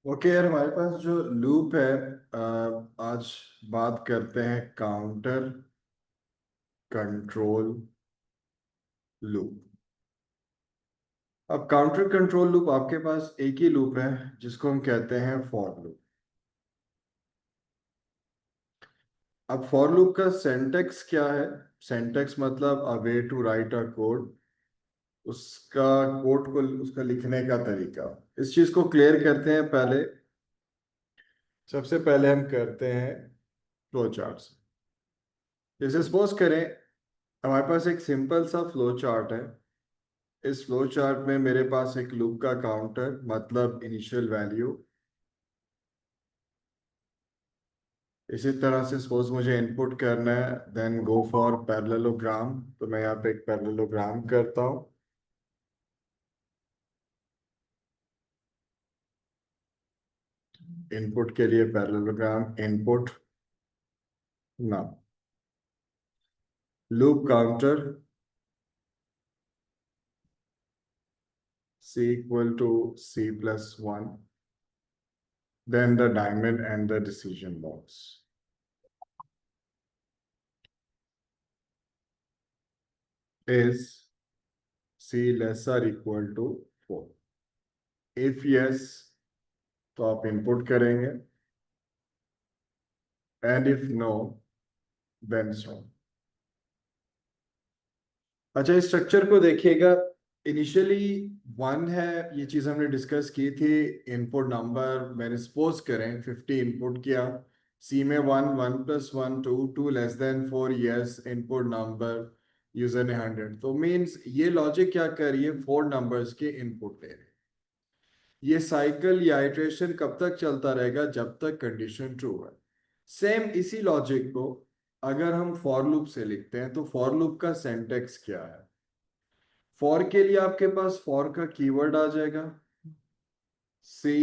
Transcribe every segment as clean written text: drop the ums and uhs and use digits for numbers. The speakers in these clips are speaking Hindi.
ओके यार, हमारे पास जो लूप है, आज बात करते हैं काउंटर कंट्रोल लूप। अब काउंटर कंट्रोल लूप आपके पास एक ही लूप है जिसको हम कहते हैं फॉर लूप। अब फॉर लूप का सिंटैक्स क्या है? सिंटैक्स मतलब a way to write a code, उसका कोड को उसका लिखने का तरीका। इस चीज को क्लियर करते हैं पहले। सबसे पहले हम करते हैं फ्लो चार्ट्स। जैसे सपोज करें हमारे पास एक सिंपल सा फ्लो चार्ट है। इस फ्लो चार्ट में मेरे पास एक लूप का काउंटर मतलब इनिशियल वैल्यू। इसी तरह से सपोज मुझे इनपुट करना है, देन गो फॉर पैरेललोग्राम, तो मैं यहाँ पे एक पैरेललोग्राम करता हूँ। इनपुट के लिए पैरेललोग्राम इनपुट ना loop counter c equal to c plus 1, then the diamond and the decision box is c less or equal to 4। if yes तो आप इनपुट करेंगे, and if no then so. अच्छा, इस स्ट्रक्चर को देखिएगा। इनिशियली वन है, ये चीज हमने डिस्कस की थी। इनपुट नंबर मैंने सपोज करें 50 इनपुट किया। सी में one, one plus one two, two less than four, yes input number user ने 100। तो मीन्स ये लॉजिक क्या कर रही है, फोर नंबर्स के इनपुट ले रहे हैं। ये साइकिल या इटरेशन कब तक चलता रहेगा, जब तक कंडीशन ट्रू है। सेम इसी लॉजिक को अगर हम फॉर लूप से लिखते हैं तो फॉर लूप का सिंटैक्स क्या है? फॉर के लिए आपके पास फॉर का कीवर्ड आ जाएगा सी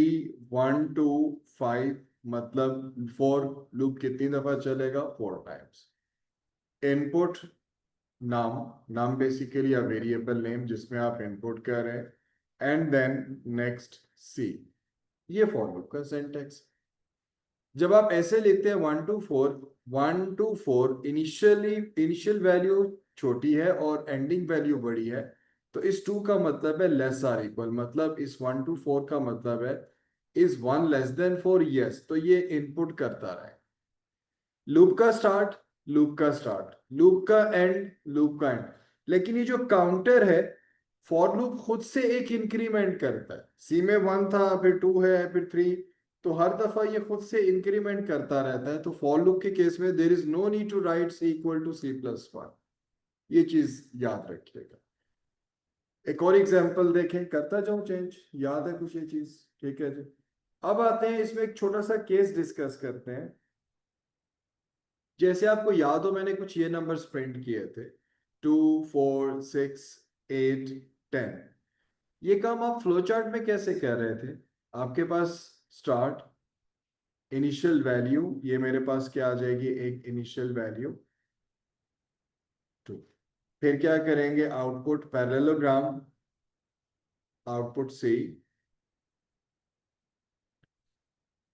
1 to 5, मतलब फॉर लूप कितनी दफा चलेगा, 4 टाइम्स। इनपुट नाम, नाम बेसिकली अ वेरिएबल नेम जिसमें आप इनपुट कर रहे हैं, एंड देन नेक्स्ट सी। ये फॉर लूप का सिंटैक्स। जब आप ऐसे लिखते हैं 1 to 4, 1 to 4 इनिशियल वैल्यू छोटी है और एंडिंग वैल्यू बड़ी है, तो इस टू का मतलब है लेस आर इक्वल, मतलब इस 1 to 4 का मतलब है is one less than four, yes. तो ये इनपुट करता रहे। लूप का स्टार्ट, लूप का स्टार्ट, लूप का एंड, लूप का एंड। लेकिन ये जो काउंटर है, फॉर लूप खुद से एक इंक्रीमेंट करता है। सी में वन था, फिर टू है, फिर थ्री। तो हर दफा ये खुद से इंक्रीमेंट करता रहता है। तो फॉर लूप के केस में there is no need to write C equal to C plus one. ये चीज याद रखिएगा। एक और एग्जांपल देखें, करता जाऊं चेंज, याद है कुछ ये चीज? ठीक है जी। अब आते हैं इसमें एक छोटा सा केस डिस्कस करते हैं। जैसे आपको याद हो मैंने कुछ ये नंबर्स प्रिंट किए थे, 2 4 6 8 10। ये काम आप फ्लो चार्ट में कैसे कर रहे थे? आपके पास स्टार्ट, इनिशियल वैल्यू, ये मेरे पास क्या आ जाएगी, एक इनिशियल वैल्यू 2। फिर क्या करेंगे, output parallelogram, output C,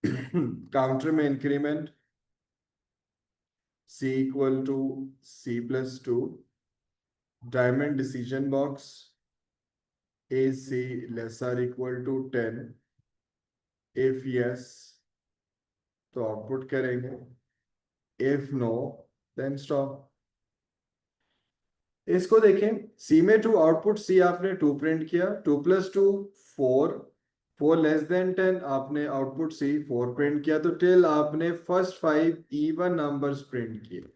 counter में increment c equal to c plus 2, diamond decision box ac less or equal to 10। If yes तो आउटपुट करेंगे, इफ नो देन स्टॉप। इसको देखें, सी में टू, आउटपुट सी आपने टू प्रिंट किया, 2 + 2 4, 4 <10 आपने आउटपुट सी 4 प्रिंट किया। तो टिल आपने फर्स्ट 5 इवन नंबर्स प्रिंट किए।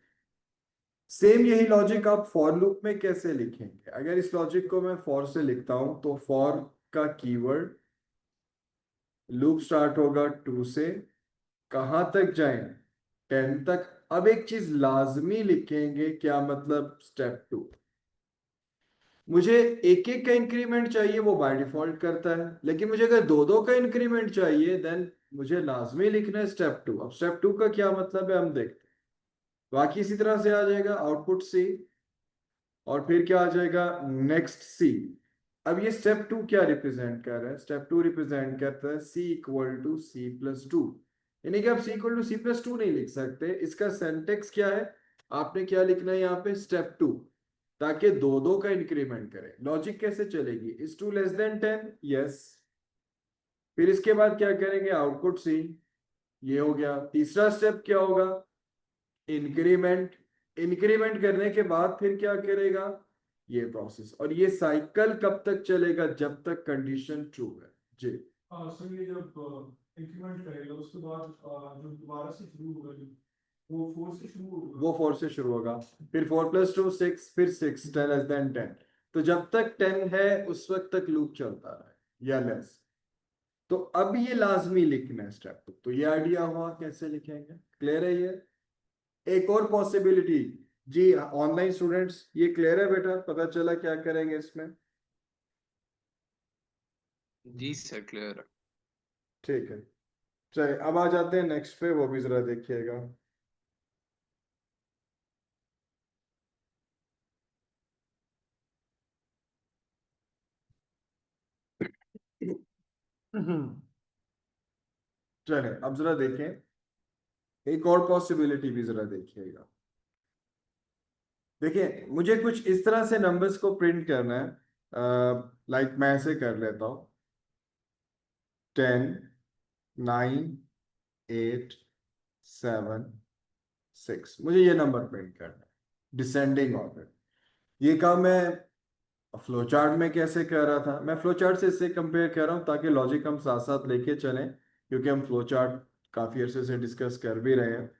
सेम यही लॉजिक आप फॉर लूप में कैसे लिखेंगे? अगर इस लॉजिक को मैं फॉर से लिखता हूं तो फॉर का कीवर्ड, लूप स्टार्ट होगा 2 से, कहां तक जाएं, 10 तक। अब एक चीज लाजमी लिखेंगे, क्या मतलब, स्टेप 2। मुझे एक एक का इंक्रीमेंट चाहिए, वो बाय डिफॉल्ट करता है। लेकिन मुझे अगर दो दो का इंक्रीमेंट चाहिए, देन मुझे लाजमी लिखना है स्टेप 2। अब स्टेप 2 का क्या मतलब है हम देखते हैं। बाकी इसी तरह से आ जाएगा, आउटपुट सी, और फिर क्या आ जाएगा, नेक्स्ट सी। अब ये स्टेप टू क्या रिप्रेजेंट कर रहा है? स्टेप टू रिप्रेजेंट करता है C equal to C plus two, यानी कि आप C equal to C plus two नहीं लिख सकते। इसका सेंटेक्स क्या है? आपने क्या लिखना है यहाँ पे? स्टेप टू, ताकि दो दो का इंक्रीमेंट करें। लॉजिक कैसे चलेगी? Is two less than 10, yes. फिर इसके बाद क्या करेंगे? आउटपुट सी, ये हो गया। तीसरा स्टेप क्या होगा? इंक्रीमेंट। इंक्रीमेंट करने के बाद फिर क्या करेगा? ये प्रोसेस। और ये साइकिल कब तक चलेगा? जब तक कंडीशन ट्रू है। जी। हाँ सर, ये जब इंक्रीमेंट करेगा उसके बाद जो दोबारा से शुरू होगा, जो वो 4 से शुरू होगा। वो 4 से शुरू होगा, फिर 4 प्लस 2 6, फिर 6 10 लेस देन 10। तो जब तक 10 है उस वक्त तक लूप चलता रहे या लेस। तो अब ये लाजमी लिखना है स्टेप टू। तो ये आइडिया हुआ कैसे लिखेंगे? क्लियर है ये? एक और पॉसिबिलिटी। जी ऑनलाइन स्टूडेंट्स, ये क्लियर है बेटा? पता चला क्या करेंगे इसमें? जी सर, क्लियर है। ठीक है, चलिए अब आ जाते हैं नेक्स्ट पे, वो भी जरा देखिएगा। चलिए अब जरा देखें, एक और पॉसिबिलिटी भी जरा देखिएगा। देखिए मुझे कुछ इस तरह से नंबर्स को प्रिंट करना है। लाइक मैं ऐसे कर लेता हूँ, 10 9 8 7 6। मुझे ये नंबर प्रिंट करना है डिसेंडिंग ऑर्डर। ये काम मैं फ्लो चार्ट में कैसे कर रहा था? मैं फ्लो चार्ट से इससे कंपेयर कर रहा हूँ ताकि लॉजिक हम साथ साथ लेके चलें, क्योंकि हम फ्लो चार्ट काफी अरसे से डिस्कस कर भी रहे हैं।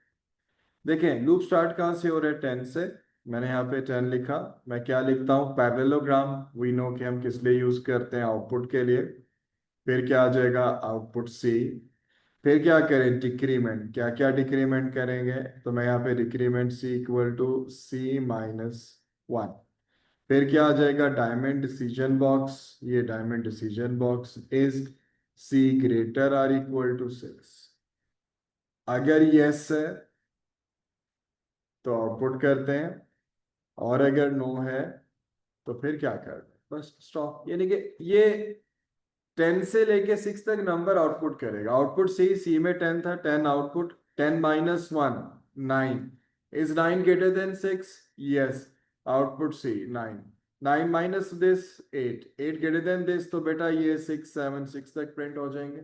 देखें लूप स्टार्ट कहाँ से हो रहा है? 10 से। मैंने यहाँ पे 10 लिखा। मैं क्या लिखता हूँ? पैरेललोग्राम। वी नो कि हम किस लिए यूज करते हैं? आउटपुट के लिए। फिर क्या आ जाएगा? Output C. फिर क्या करें? डिक्रीमेंट। क्या क्या डिक्रीमेंट करेंगे? तो मैं यहाँ पे decrement C equal to C minus 1। फिर क्या आ जाएगा? Diamond decision box. ये diamond decision box is C greater or equal to 6। अगर यस है तो आउटपुट करते हैं, और अगर नो है तो फिर क्या करते हैं? Bus stop. यानी कि ये 10 से लेके 6 तक नंबर आउटपुट करेगा। आउटपुट सी, सी में 10 था, 10 output. 10 minus 1 9। Is 9 greater than 6? Yes. Output C 9। 9 minus this 8, 8 greater than this. तो बेटा ये 6 7 6 तक प्रिंट हो जाएंगे।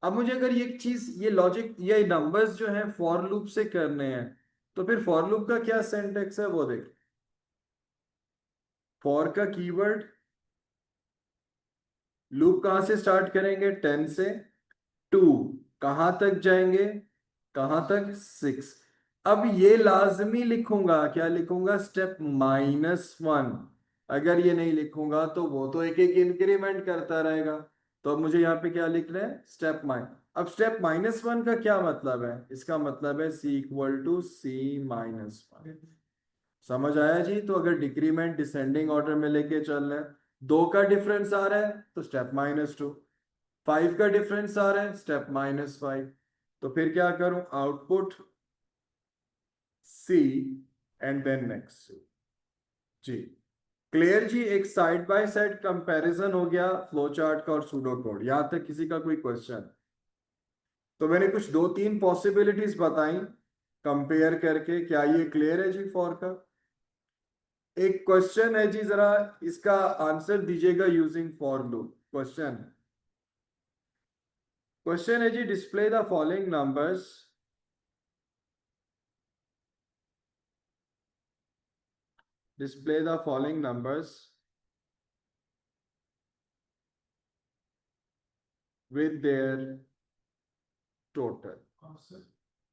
अब मुझे अगर ये चीज, ये लॉजिक, ये नंबर्स जो हैं फॉर लूप से करने हैं, तो फिर फॉर लूप का क्या सिंटेक्स है वो देख। फॉर का कीवर्ड, लूप कहां से स्टार्ट करेंगे? 10 से। 2 कहां तक जाएंगे? कहां तक? 6। अब ये लाजमी लिखूंगा, क्या लिखूंगा? स्टेप -1। अगर ये नहीं लिखूंगा तो वो तो एक एक इंक्रीमेंट करता रहेगा। तो अब मुझे यहाँ पे क्या लिखना है? Step mine. अब स्टेप -1 का क्या मतलब है? इसका मतलब है C equal to C minus 1। समझ आया जी? तो अगर डिक्रीमेंट डिसेंडिंग ऑर्डर में लेके चल रहे हैं, 2 का डिफरेंस आ रहा है तो स्टेप -2। 5 का डिफरेंस आ रहा है, स्टेप -5। तो फिर क्या करूं? Output C and then next. जी क्लियर जी? एक साइड बाय साइड कंपैरिजन हो गया फ्लो चार्ट का और सूडो कोड। यहां तक किसी का कोई क्वेश्चन? तो मैंने कुछ 2 3 पॉसिबिलिटीज बताई कंपेयर करके। क्या ये क्लियर है जी फॉर का? एक क्वेश्चन है जी, जरा इसका आंसर दीजिएगा यूजिंग फॉर लूप। क्वेश्चन है जी, display the following numbers display the following numbers with their total। हाँ सर,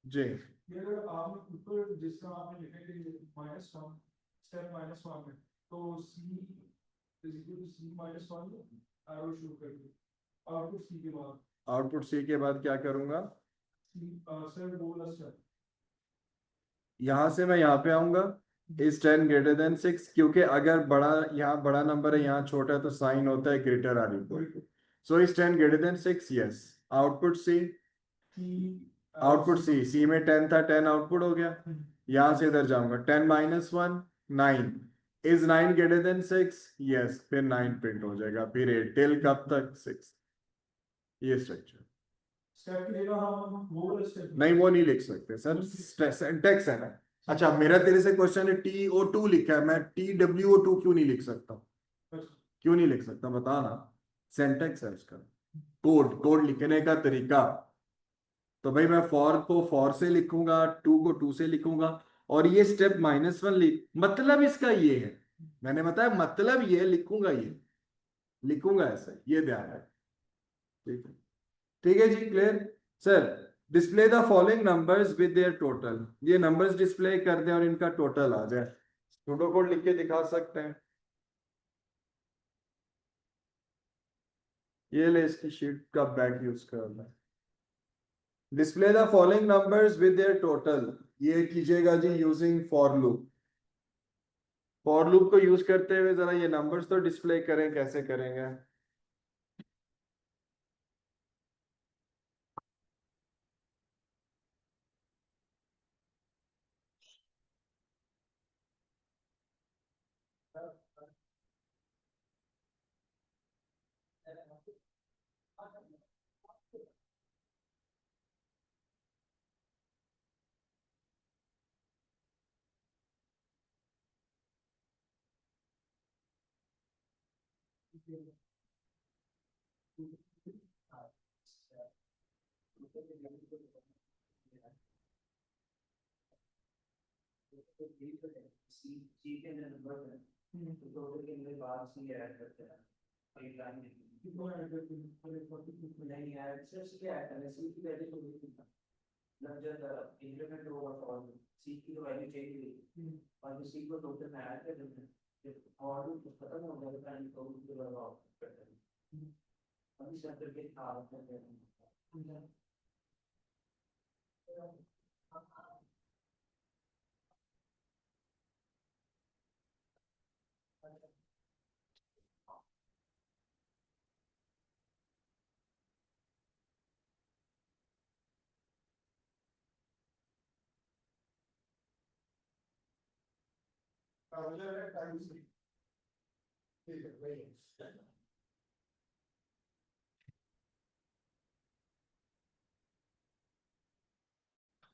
जी ये अगर आपने ऊपर जिस तरह आपने लिखा है कि -1, स्टेप -1 में, तो C is equal to C -1 arrow show कर दो। आउटपुट सी के बाद आउटपुट सी के बाद क्या करूंगा? सी सर वो वाला स्टेप। यहां से मैं यहां पे आऊंगा, इज 10 ग्रेटर देन 6, क्योंकि अगर बड़ा, यहाँ बड़ा नंबर है यहाँ छोटा है, तो साइन होता है greater or equal to. So is 10 greater than 6, yes. Output C, output C, C में 10 था, 10 आउटपुट हो गया। यहां से इधर जाऊंगा, 10 minus 1 9। Is 9 greater than 6? Yes, फिर 9 प्रिंट हो जाएगा, फिर 8 टिल कब तक? 6। ये स्ट्रक्चर स्टेप की जगह हम वो स्टेप नहीं, वो नहीं लिख सकते सर, सिंटेक्स है ना। अच्छा, मेरा तेरे से क्वेश्चन है TO2 लिखा है, मैं TWO2 क्यों नहीं लिख सकता? क्यों नहीं लिख सकता बता ना। सिंटेक्स है उसका, कोड लिखने का तरीका। तो भाई मैं फॉर को फॉर से लिखूंगा, टू को टू से लिखूंगा, और ये स्टेप -1 लिख, मतलब इसका ये है, मैंने बताया मतलब ये लिखूंगा, ये लिखूंगा ऐसे, ये ध्यान है। ठीक है, ठीक है जी, clear. Sir, display the following numbers with their total, ये नंबर्स डिस्प्ले कर दें और इनका टोटल आ जाए। सूडो कोड लिख के दिखा सकते हैं। ये ले, इसकी शीट का बैक यूज करना है। Display the following numbers with their total, ये कीजिएगा जी using for loop. For loop को यूज करते हुए जरा ये नंबर्स तो डिस्प्ले करें, कैसे करेंगे?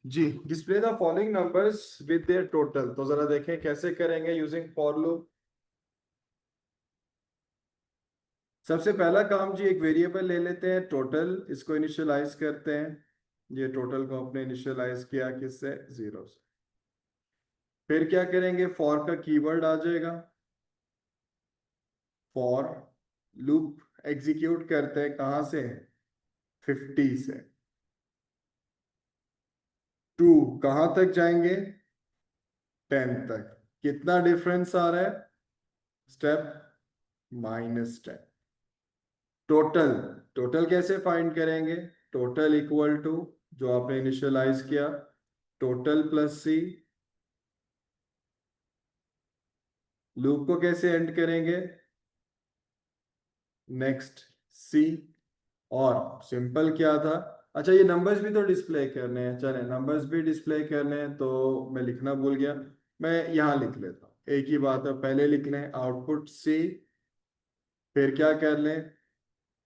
जी, display the following numbers with their total, तो जरा देखें कैसे करेंगे यूजिंग फॉर लूप। सबसे पहला काम जी, एक वेरिएबल ले लेते हैं टोटल, इसको इनिशियलाइज करते हैं। ये टोटल को आपने इनिशियलाइज किया किससे? 0 से। फिर क्या करेंगे, फॉर का कीवर्ड आ जाएगा, फॉर लूप एग्जीक्यूट करते हैं कहां से? 50 से। टू कहां तक जाएंगे? 10 तक। कितना डिफरेंस आ रहा है? स्टेप -10। टोटल, टोटल कैसे फाइंड करेंगे? टोटल इक्वल टू जो आपने इनिशियलाइज किया, टोटल प्लस सी। लूप को कैसे एंड करेंगे? नेक्स्ट सी। और सिंपल क्या था? अच्छा, ये नंबर्स भी तो डिस्प्ले करने हैं, चले नंबर्स भी डिस्प्ले करने हैं, तो मैं लिखना भूल गया, मैं यहाँ लिख लेता हूँ। एक ही बात है, पहले लिख लें आउटपुट सी, फिर क्या कर लें?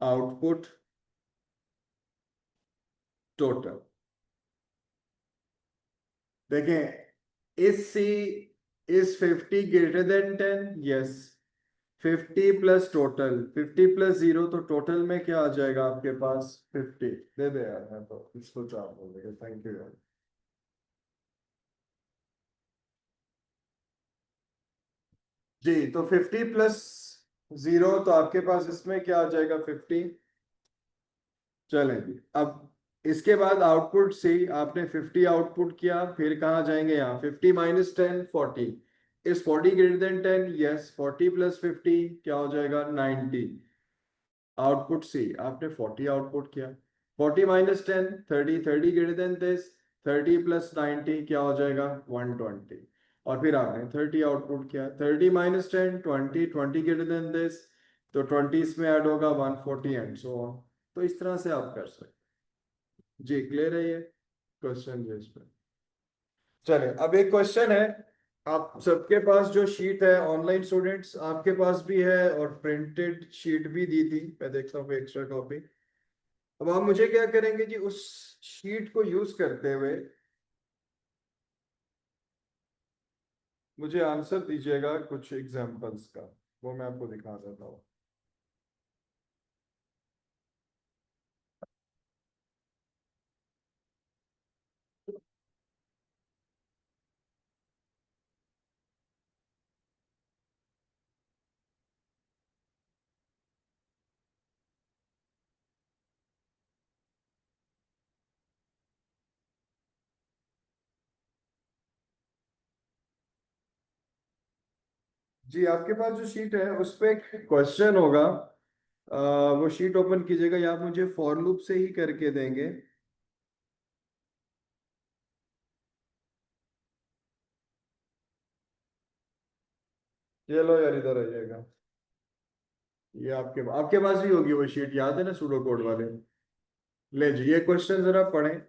Output total. देखें, इस C is 50 greater than 10? Yes. 50 plus total, 50 plus 0, तो टोटल में क्या आ जाएगा आपके पास? 50। दे दे यार, मैं तो इसको 4 बोल देगा, थैंक यू यार। जी, तो 50 प्लस 0, तो आपके पास इसमें क्या आ जाएगा? 50। चलें जी, अब इसके बाद आउटपुट से आपने 50 आउटपुट किया, फिर कहाँ जाएंगे? यहाँ 50 minus 10, 40। Is 40 greater than 10? Yes. 40 plus 50 क्या हो जाएगा? 90। आउटपुट सी, आपने 40 आउटपुट किया, 40 minus 10, 30, 30 greater than this, 30 plus 90 क्या हो जाएगा? 120। और फिर आपने 30 आउटपुट किया, 30 माइनस 10, 20, 20 ग्रेटर देन दिस, तो 20 इसमें ऐड होगा, 140 एंड सो ऑन। तो इस तरह से आप कर सकते। जी, क्लियर है ये क्वेश्चन जो इस पर? चले, अब एक क्वेश्चन है, आप सबके पास जो शीट है ऑनलाइन स्टूडेंट्स आपके पास भी है और प्रिंटेड शीट भी दी थी, मैं देखता हूँ एक्स्ट्रा कॉपी। अब आप मुझे क्या करेंगे जी, उस शीट को यूज करते हुए मुझे आंसर दीजिएगा कुछ एग्जांपल्स का, वो मैं आपको दिखा देता हूँ। जी आपके पास जो शीट है उस पे एक क्वेश्चन होगा, वो शीट ओपन कीजिएगा या आप मुझे फॉर लूप से ही करके देंगे। ये लो यार, इधर आइएगा। ये आपके आपके पास भी होगी वो शीट, याद है ना सूडो कोड वाले। ले जी, ये क्वेश्चन जरा पढ़ें,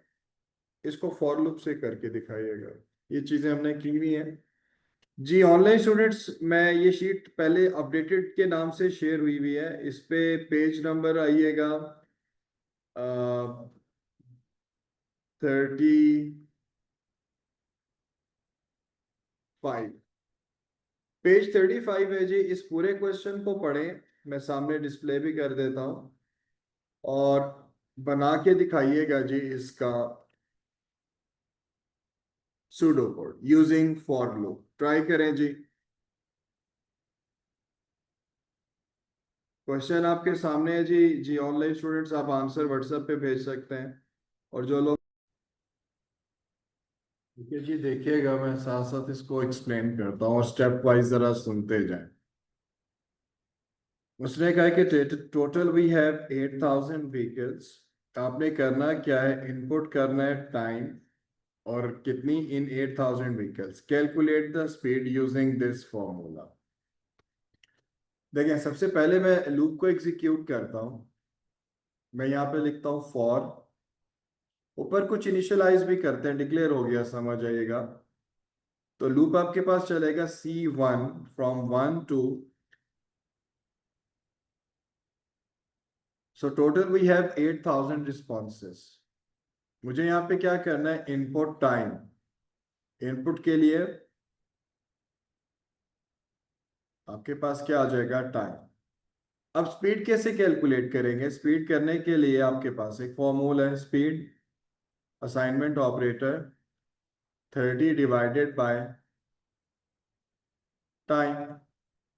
इसको फॉर लूप से करके दिखाइएगा। ये चीजें हमने की हुई हैं जी। ऑनलाइन स्टूडेंट्स, मैं ये शीट पहले अपडेटेड के नाम से शेयर हुई हुई है, इस पे पेज नंबर आइएगा 35। पेज 35 है जी। इस पूरे क्वेश्चन को पढ़ें, मैं सामने डिस्प्ले भी कर देता हूँ, और बना के दिखाइएगा जी इसका pseudo code using for loop. Try करें जी। क्वेश्चन आपके सामने है जी। जी ऑनलाइन स्टूडेंट्स, आप आंसर व्हाट्सएप पे भेज सकते हैं, और जो लोग, ठीक है जी, देखिएगा मैं साथ साथ इसको एक्सप्लेन करता हूँ और स्टेप वाइज जरा सुनते जाएं। उसने कहा कि टोटल वी हैव 8,000 व्हीकल्स। आपने करना क्या है, इनपुट करना है टाइम और कितनी इन 8,000 vehicles, calculate the speed using this formula. देखिए सबसे पहले मैं लूप को एग्जीक्यूट करता हूँ। मैं यहाँ पे लिखता हूँ फॉर, ऊपर कुछ इनिशियलाइज भी करते हैं, डिक्लेयर हो गया समझ आइएगा। तो लूप आपके पास चलेगा C1 from 1 to, so total we have 8,000 responses. मुझे यहाँ पे क्या करना है, इनपुट टाइम। इनपुट के लिए आपके पास क्या आ जाएगा, टाइम। अब स्पीड कैसे कैलकुलेट करेंगे, स्पीड करने के लिए आपके पास एक फॉर्मूला है, स्पीड असाइनमेंट ऑपरेटर 30 / टाइम।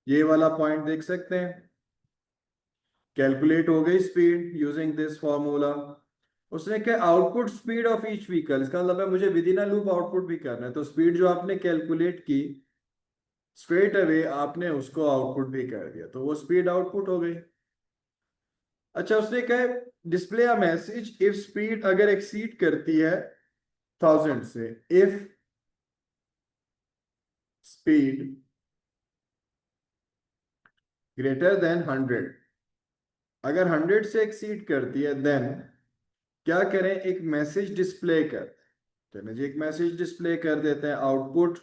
ये वाला पॉइंट देख सकते हैं, कैलकुलेट हो गई स्पीड यूजिंग दिस फॉर्मूला। उसने क्या, output speed of each vehicle, इसका मतलब है मुझे with in a loop output भी करना है, तो स्पीड जो आपने कैलकुलेट की स्ट्रेट अवे आपने उसको आउटपुट भी कर दिया, तो वो स्पीड आउटपुट हो गई। अच्छा, उसने कहा display a message if speed अगर एक्सीड करती है 1,000 से, इफ स्पीड ग्रेटर देन 100, अगर 100 से एक्सीड करती है देन क्या करें, एक मैसेज डिस्प्ले कर। चलिए जी, एक मैसेज डिस्प्ले कर देते हैं, आउटपुट।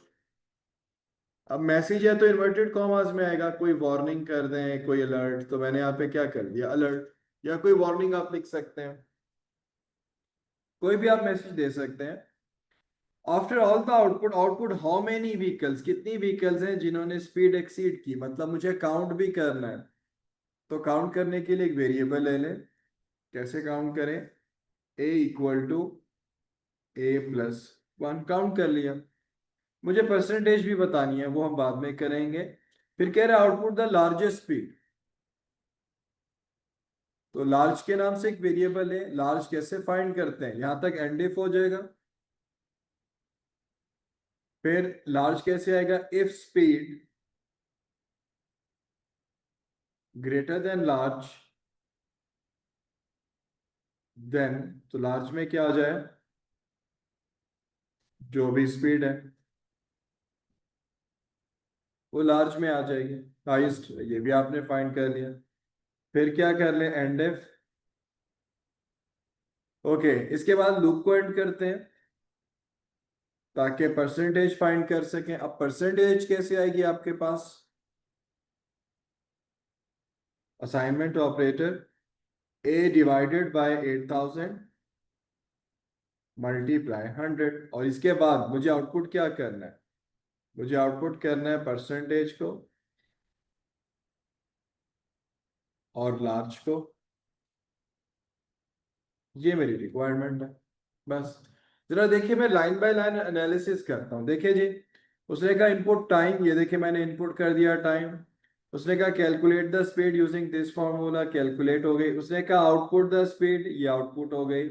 अब मैसेज है तो इन्वर्टेड कॉमास में आएगा, कोई वार्निंग कर दें, कोई अलर्ट, तो मैंने यहाँ पे क्या कर दिया, अलर्ट, या कोई वार्निंग आप लिख सकते हैं, कोई भी आप मैसेज दे सकते हैं। After all the output, output how many vehicles, कितनी व्हीकल्स हैं जिन्होंने स्पीड एक्सीड की, मतलब मुझे काउंट भी करना है। तो काउंट करने के लिए एक वेरिएबल ले लें। कैसे काउंट करें, A = A+1, काउंट कर लिया। मुझे परसेंटेज भी बतानी है, वो हम बाद में करेंगे। फिर कह रहा है आउटपुट द लार्जेस्ट स्पीड, तो लार्ज के नाम से एक वेरिएबल है, लार्ज कैसे फाइंड करते हैं, यहां तक एंड इफ हो जाएगा। फिर लार्ज कैसे आएगा, if speed greater than large, then, तो लार्ज में क्या आ जाए, जो भी स्पीड है वो लार्ज में आ जाएगी, हाईएस्ट। ये भी आपने फाइंड कर लिया। फिर क्या कर ले, एंड इफ। ओके, इसके बाद लूप को एंड करते हैं। ताकि परसेंटेज फाइंड कर सकें। अब परसेंटेज कैसे आएगी आपके पास? Assignment operator, A divided by 8000 multiply 100, और इसके बाद मुझे आउटपुट क्या करना है? मुझे आउटपुट करना है परसेंटेज को और लार्ज को। ये मेरी रिक्वायरमेंट है। बस जरा देखिए, मैं लाइन बाय लाइन एनालिसिस करता हूँ। देखिए जी, उसने कहा इनपुट टाइम, ये देखिए मैंने इनपुट कर दिया टाइम। उसने कहा calculate the speed using this formula, calculate हो गई। उसने कहा आउटपुट द स्पीड, ये आउटपुट हो गई।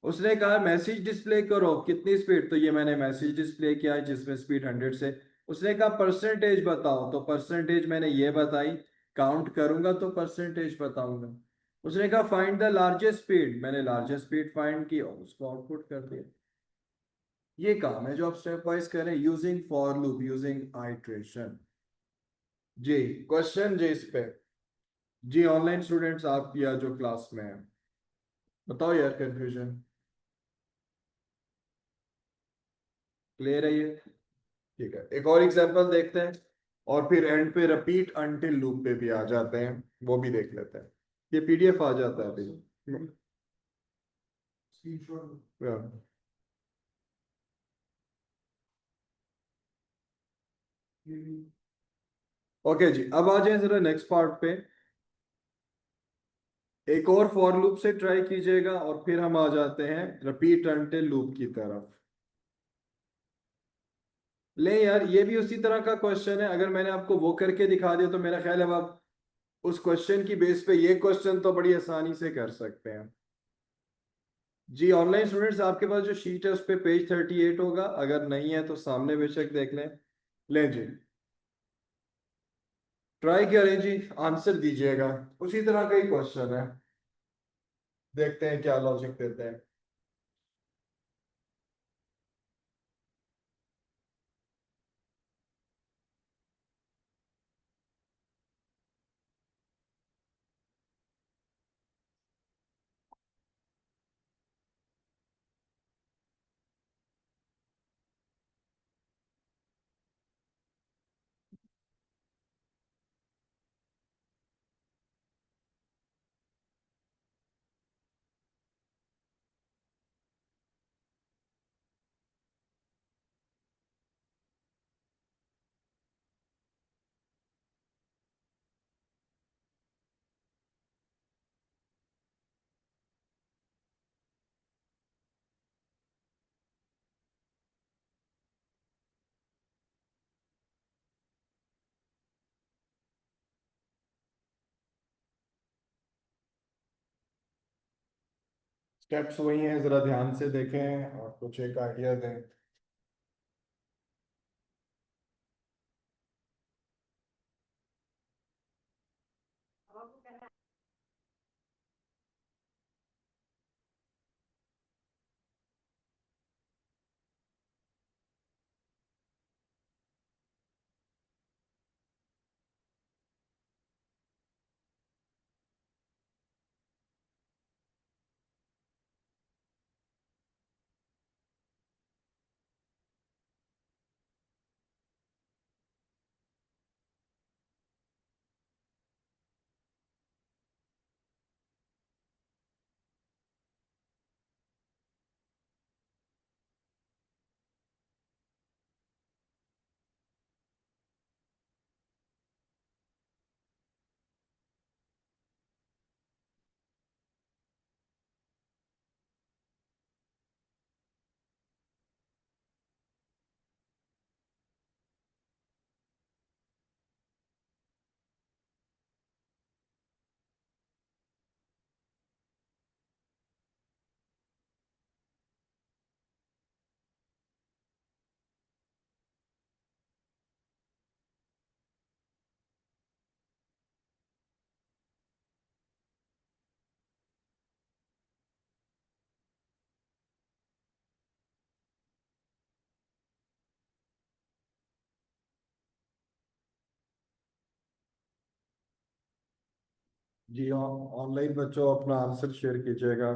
उसने कहा मैसेज डिस्प्ले करो, कितनी स्पीड, तो ये मैंने मैसेज डिस्प्ले किया है जिसमें स्पीड 100 से। उसने कहा परसेंटेज बताओ, तो परसेंटेज मैंने ये बताई। काउंट करूंगा तो परसेंटेज बताऊंगा। उसने कहा फाइंड द लार्जेस्ट स्पीड, मैंने लार्जेस्ट स्पीड फाइंड की और उसको आउटपुट कर दिया। ये काम है जो आप स्टेप वाइज करें, using for loop, using iteration. जी, क्वेश्चन जी इस पे। जी ऑनलाइन स्टूडेंट्स आप या जो क्लास में हैं, बताओ यार कंफ्यूजन क्लियर है ये? ठीक है, एक और एग्जांपल देखते हैं और फिर एंड पे रिपीट अनटिल लूप पे भी आ जाते हैं, वो भी देख लेते हैं। ये पीडीएफ आ जाता है अभी। स्क्रीनशॉट ये भी ओके जी, अब आ जाए जरा नेक्स्ट पार्ट पे। एक और फॉर लूप से ट्राई कीजिएगा और फिर हम आ जाते हैं रिपीट अनटिल लूप की तरफ। ले यार, ये भी उसी तरह का क्वेश्चन है। अगर मैंने आपको वो करके दिखा दिया तो मेरा ख्याल है अब आप उस क्वेश्चन की बेस पे ये क्वेश्चन तो बड़ी आसानी से कर सकते हैं। जी ऑनलाइन स्टूडेंट्स, आपके पास जो शीट है उस पे पेज 38 होगा, अगर नहीं है तो सामने बेशक देख लें। लें जी, ट्राई करें जी, आंसर दीजिएगा। उसी तरह का ही क्वेश्चन है, देखते हैं क्या लॉजिक देते हैं। स्टेप्स वही हैं, जरा ध्यान से देखें और कुछ एक आइडिया दें। जी ऑनलाइन बच्चों अपना आंसर शेयर कीजिएगा।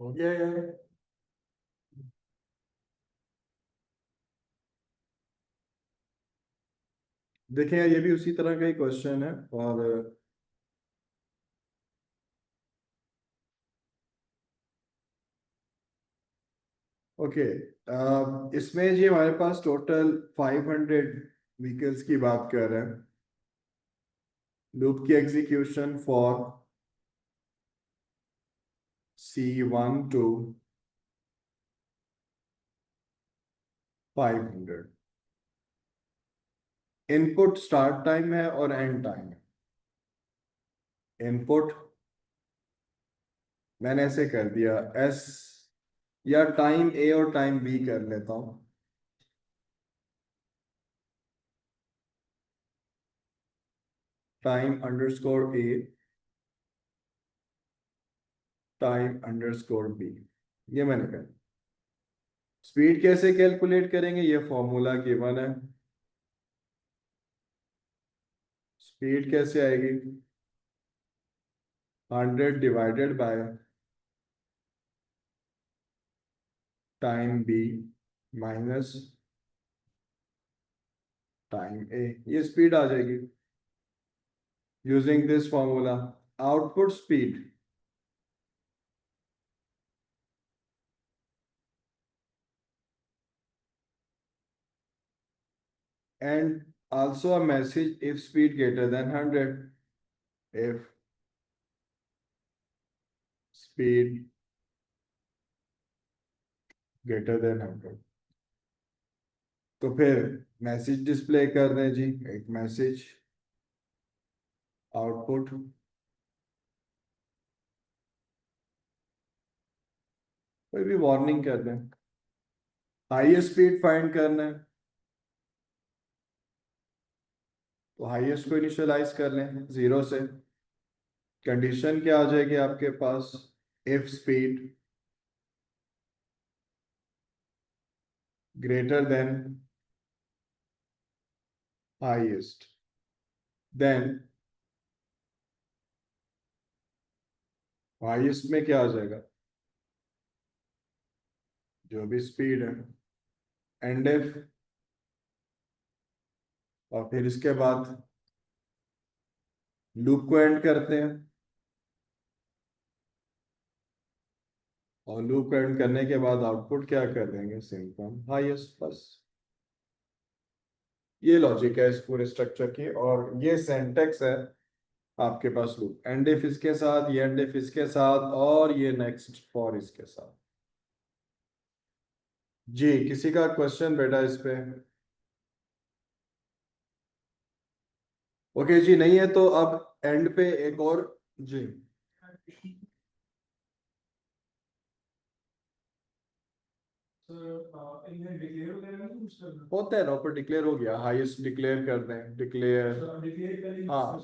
Yeah. देखें ये भी उसी तरह का ही क्वेश्चन है और ओके इसमें जी हमारे पास टोटल 500 व्हीकल्स की बात कर रहे हैं लूप की execution for C1 to 500 input start time है और एंड टाइम है इनपुट मैंने ऐसे कर दिया S या टाइम A और टाइम B कर लेता हूं time underscore A time underscore B ये मैंने कर स्पीड कैसे कैलकुलेट करेंगे ये फॉर्मूला गिवन है स्पीड कैसे आएगी 100 divided by time B minus time A ये स्पीड आ जाएगी using this formula output speed and also a message if speed greater than 100 if speed greater than 100 तो फिर मैसेज डिस्प्ले कर दें जी एक मैसेज आउटपुट कोई भी वार्निंग कर दें हाईएस्ट स्पीड फाइंड करना है तो हाईएस्ट को इनिशियलाइज कर लें 0 से कंडीशन क्या आ जाएगी आपके पास if speed greater than highest then highest में क्या आ जाएगा जो भी स्पीड है एंड इफ और फिर इसके बाद लूप को एंड करते हैं और लूप एंड करने के बाद आउटपुट क्या कर देंगे सिंपल हाईएस्ट बस ये लॉजिक है इस पूरे स्ट्रक्चर की और ये सिंटैक्स है आपके पास लूप एंड इफ इसके साथ ये एंड इफ इसके साथ और ये नेक्स्ट फॉर इसके साथ जी किसी का क्वेश्चन बेटा इस पे ओके जी नहीं है तो अब एंड पे एक और जी इन्हें डिक्लेयर वगैरह नहीं कुछ करना होता है ना ऊपर डिक्लेयर हो गया हाईएस्ट डिक्लेयर कर दें डिक्लेयर डिक्लेयर करेंगे हाँ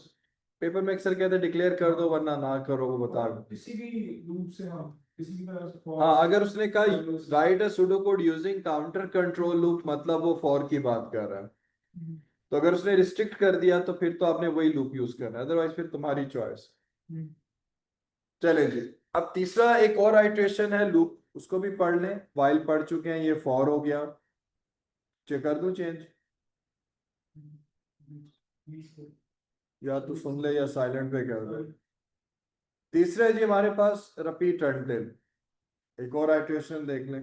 पेपर में अक्सर कहते हैं डिक्लेयर कर दो वरना ना करो वो बता दो किसी भी लूप से हम किसी भी तरह से हाँ अगर उसने कहा राइट अ pseudo code using counter control loop मतलब वो फॉर की बात कर रहा है तो अगर उसने रिस्ट्रिक्ट कर दिया तो फिर तो आपने वही लूप यूज करना है अदरवाइज फिर तुम्हारी चॉइस चले जी अब तीसरा एक और आइट्रेशन है लूप उसको भी पढ़ लें वाइल पढ़ चुके हैं ये फॉर हो गया चेक कर दूं चेंज या तो सुन ले या साइलेंट पे कर दो तीसरा है जी हमारे पास रिपीट अनटिल एक और आइट्रेशन देख लें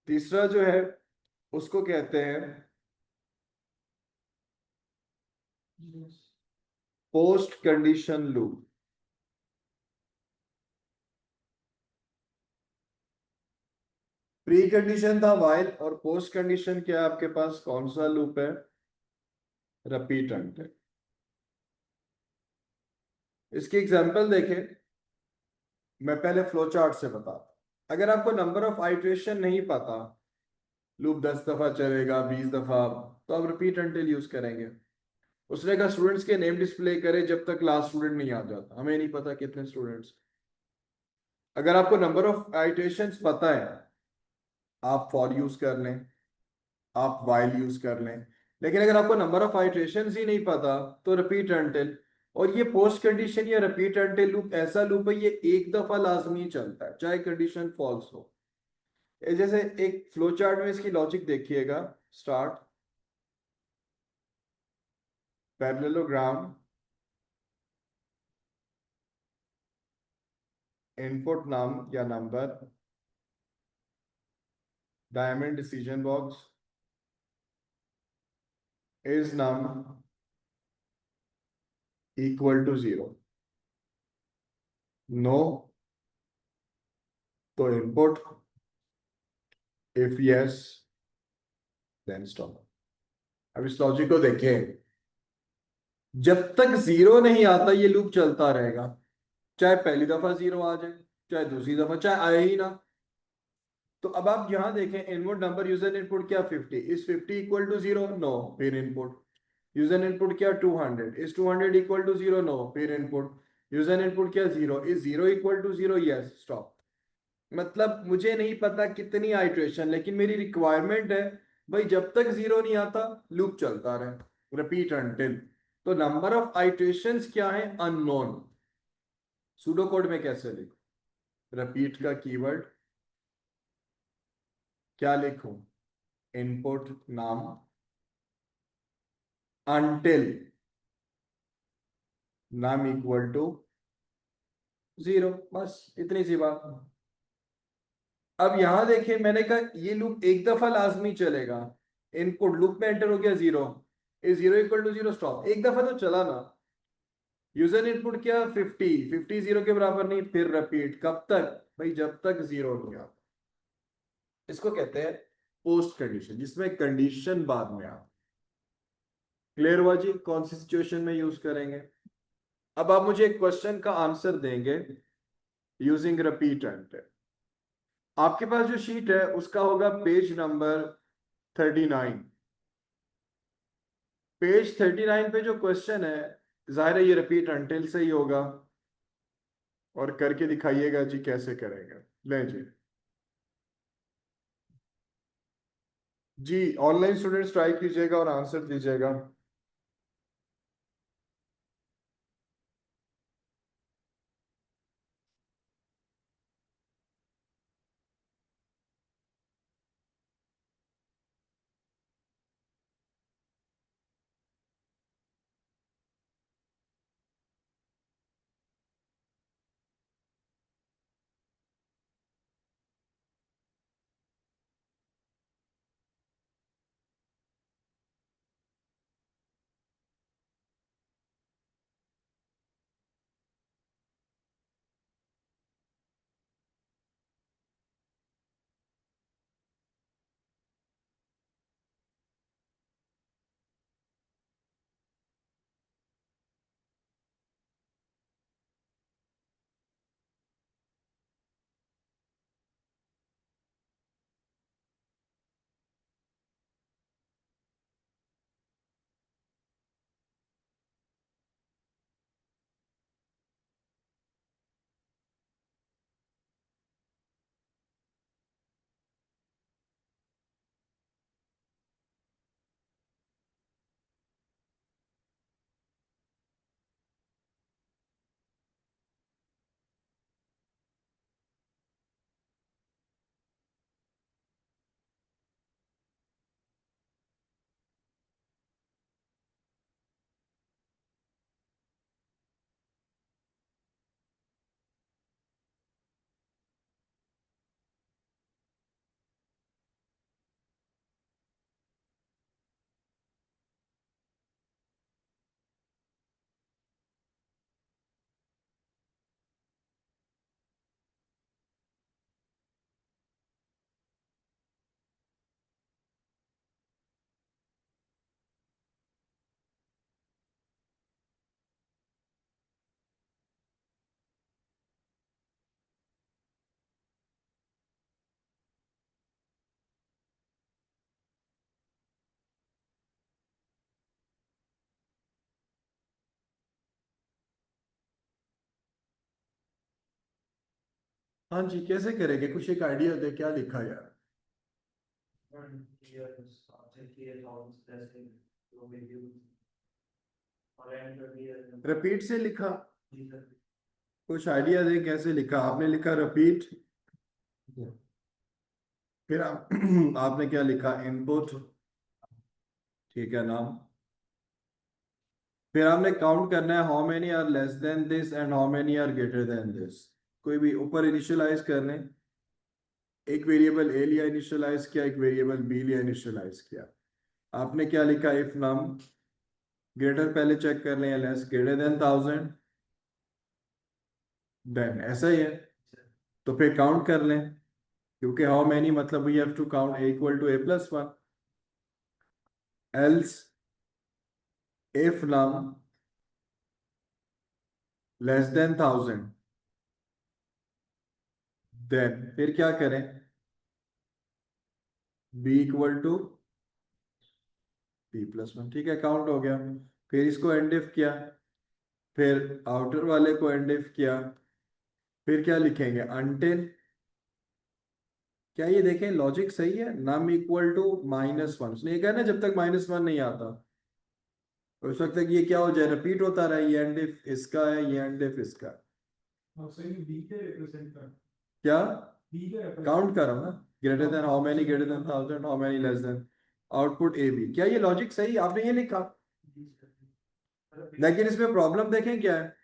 तीसरा जो है उसको कहते हैं post condition loop pre condition था वाइल और पोस्ट कंडीशन क्या आपके पास कौन सा लूप है रिपीट अनटिल इसकी एग्जांपल देखें मैं पहले फ्लो चार्ट से बता अगर आपको नंबर ऑफ आइट्रेशन नहीं पता लूप 10 दफा चलेगा 20 दफा तो आप रिपीट अनटिल यूज करेंगे उसने कहा स्टूडेंट्स के नेम डिस्प्ले करे जब तक लास्ट स्टूडेंट नहीं आ जाता हमें नहीं पता कितने स्टूडेंट्स अगर आपको नंबर ऑफ आइट्रेशंस पता है आप फॉर यूज कर लें आप वाइल यूज कर लें लेकिन अगर आपको नंबर ऑफ आइट्रेशंस ही नहीं पता तो रिपीट अनटिल और ये पोस्ट कंडीशन या रिपीट अनटिल लूप ऐसा लूप है, ये एक दफा लाजमी चलता है चाहे कंडीशन फॉल्स हो। ये जैसे एक फ्लो चार्ट में इसकी लॉजिक देखिएगा। स्टार्ट, पैरेललोग्राम, इनपुट नाम या number, diamond decision box, is num equal to 0, no तो input, if yes then stop. अब इस लॉजिक को देखें, जब तक 0 नहीं आता ये लूप चलता रहेगा, चाहे पहली दफा 0 आ जाए, चाहे दूसरी दफा, चाहे आए ही ना। तो अब आप यहां देखें, इनपुट नंबर यूजर इनपुट क्या 50, इज 50 इक्वल टू 0, नो, फिर इनपुट। यूजर इनपुट क्या 200, इज 200 इक्वल टू 0, नो, फिर इनपुट। यूजर इनपुट क्या 0, is 0 equal to 0, yes, stop. मतलब मुझे नहीं पता कितनी आइट्रेशन, लेकिन मेरी रिक्वायरमेंट है भाई जब तक 0 नहीं आता लूप चलता रहे, रिपीट अनटिल। तो नंबर ऑफ आइट्रेशंस क्या है, अननोन। सूडो कोड में कैसे लिखूं, रिपीट का कीवर्ड क्या लिखूं, इनपुट नाम, अनटिल नाम इक्वल टू 0, बस इतनी सी बात। अब यहां देखिए, मैंने कहा ये लूप एक दफा लाजमी चलेगा। इनपुट लूप में एंटर हो गया 0, इज 0 इक्वल टू 0, स्टॉप। एक दफा तो चला ना। यूजर इनपुट क्या 50, 50 0 के बराबर नहीं, फिर रिपीट, कब तक भाई, जब तक 0 नहीं आता। इसको कहते हैं पोस्ट कंडीशन, जिसमें कंडीशन बाद में आता। क्लियर हुआ जी, कौन सी सिचुएशन में यूज करेंगे। अब आप मुझे एक क्वेश्चन का आंसर देंगे यूजिंग रिपीट एंड। आपके पास जो शीट है उसका होगा पेज नंबर 39। पेज 39 पे जो क्वेश्चन है, जाहिर है ये रिपीट अनटिल से ही होगा, और करके दिखाइएगा जी कैसे करेंगे। ले जी, जी ऑनलाइन स्टूडेंट्स ट्राई कीजिएगा और आंसर दीजिएगा। हाँ जी, कैसे करेंगे, कुछ एक आइडिया दे, क्या लिखा यार। रिपीट से लिखा, कुछ आइडिया दे कैसे लिखा? आपने लिखा रिपीट, फिर आप आपने क्या लिखा? इनपुट, ठीक है नाम। फिर आपने काउंट करना है how many are less than this and how many are greater than this. कोई भी ऊपर इनिशियलाइज करने, एक वेरिएबल ए लिया इनिशियलाइज किया, एक वेरिएबल बी लिया इनिशियलाइज किया। आपने क्या लिखा? इफ नम ग्रेटर पहले चेक कर लें, लेस ग्रेटर देन 1000, देन ऐसा ही है। तो फिर काउंट कर लें, क्योंकि हाउ मेनी मतलब we have to count A equal to A plus one. Else if num less than 1000, then फिर क्या करें? B equal to B plus one, ठीक है काउंट हो गया। फिर इसको एंड इफ किया, फिर आउटर वाले को एंड इफ किया, फिर क्या लिखेंगे? अनटिल, क्या ये देखें लॉजिक सही है? नम इक्वल टू -1, उसने ये कहा ना जब तक -1 नहीं आता उस वक्त तक ये क्या हो जाए? रिपीट होता रहा। ये एंड इफ इसका है, ये एंड इफ इसका है। हाँ सही, बी के रिप्रेजेंट कर, क्या बी के represent काउंट करो ना? Greater than how many, greater than 1000, how many less than, output A B. क्या ये लॉजिक सही? आपने ये लिखा, लेकिन इसमें प्रॉब्लम देखें क्या है?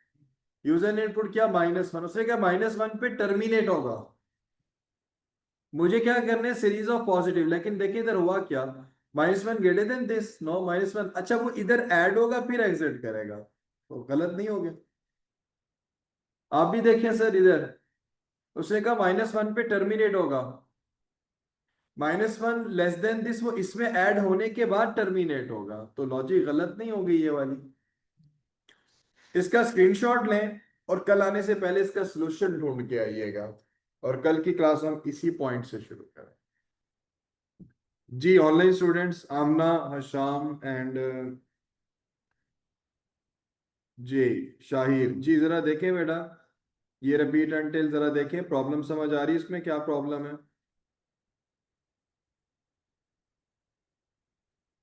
यूजर ने इनपुट किया -1, उसने कहा -1 पे टर्मिनेट होगा। मुझे क्या करना है? Series of positive. लेकिन देखिए इधर हुआ क्या? -1 ग्रेटर देन दिस, नो -1, अच्छा वो इधर ऐड होगा फिर एग्जिट करेगा, तो गलत नहीं हो गया? आप भी देखें सर इधर, उसने कहा -1 पे टर्मिनेट होगा, -1 लेस देन दिस वो इसमें ऐड होने के बाद टर्मिनेट होगा, तो लॉजिक गलत नहीं होगी ये वाली। इसका स्क्रीनशॉट लें और कल आने से पहले इसका सलूशन ढूंढ के आइएगा, और कल की क्लास हम इसी पॉइंट से शुरू करें। जी online students Amna, Hasham and जी शाहिर, जी जरा देखें बेटा, ये रिपीट अनटिल जरा देखें, प्रॉब्लम समझ आ रही है इसमें? क्या प्रॉब्लम है?